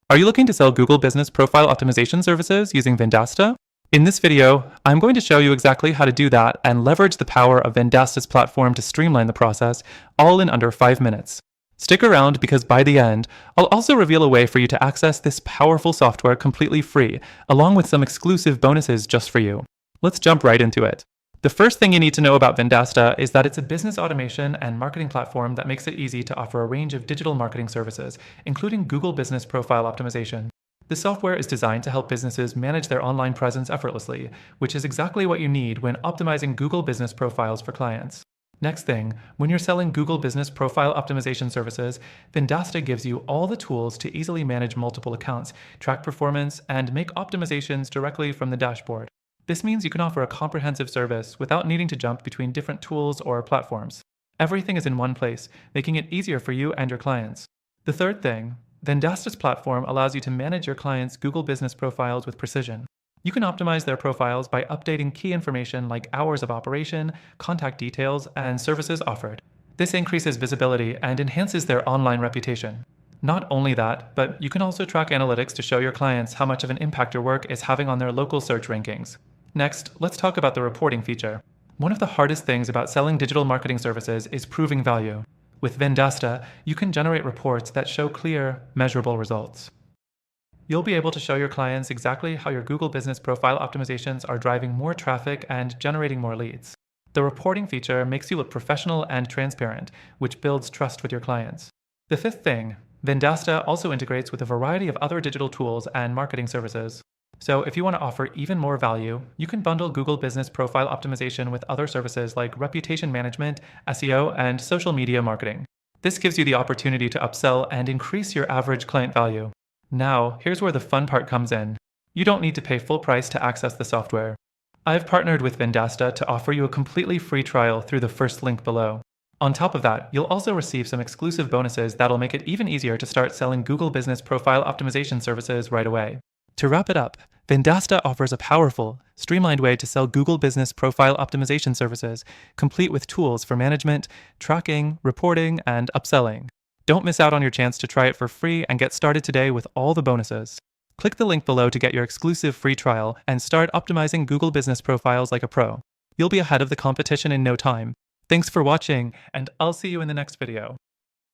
Are you looking to sell Google Business Profile Optimization services using Vendasta? In this video, I'm going to show you exactly how to do that and leverage the power of Vendasta's platform to streamline the process, all in under 5 minutes. Stick around because by the end, I'll also reveal a way for you to access this powerful software completely free, along with some exclusive bonuses just for you. Let's jump right into it. The first thing you need to know about Vendasta is that it's a business automation and marketing platform that makes it easy to offer a range of digital marketing services, including Google Business Profile Optimization. This software is designed to help businesses manage their online presence effortlessly, which is exactly what you need when optimizing Google Business profiles for clients. Next thing, when you're selling Google Business Profile Optimization services, Vendasta gives you all the tools to easily manage multiple accounts, track performance, and make optimizations directly from the dashboard. This means you can offer a comprehensive service without needing to jump between different tools or platforms. Everything is in one place, making it easier for you and your clients. The third thing, Vendasta's platform allows you to manage your clients' Google Business profiles with precision. You can optimize their profiles by updating key information like hours of operation, contact details, and services offered. This increases visibility and enhances their online reputation. Not only that, but you can also track analytics to show your clients how much of an impact your work is having on their local search rankings. Next, let's talk about the reporting feature. One of the hardest things about selling digital marketing services is proving value. With Vendasta, you can generate reports that show clear, measurable results. You'll be able to show your clients exactly how your Google Business Profile optimizations are driving more traffic and generating more leads. The reporting feature makes you look professional and transparent, which builds trust with your clients. The fifth thing, Vendasta also integrates with a variety of other digital tools and marketing services. So if you want to offer even more value, you can bundle Google Business Profile Optimization with other services like reputation management, SEO, and social media marketing. This gives you the opportunity to upsell and increase your average client value. Now, here's where the fun part comes in. You don't need to pay full price to access the software. I've partnered with Vendasta to offer you a completely free trial through the first link below. On top of that, you'll also receive some exclusive bonuses that'll make it even easier to start selling Google Business Profile Optimization services right away. To wrap it up, Vendasta offers a powerful, streamlined way to sell Google Business Profile Optimization services, complete with tools for management, tracking, reporting, and upselling. Don't miss out on your chance to try it for free and get started today with all the bonuses. Click the link below to get your exclusive free trial and start optimizing Google Business profiles like a pro. You'll be ahead of the competition in no time. Thanks for watching, and I'll see you in the next video.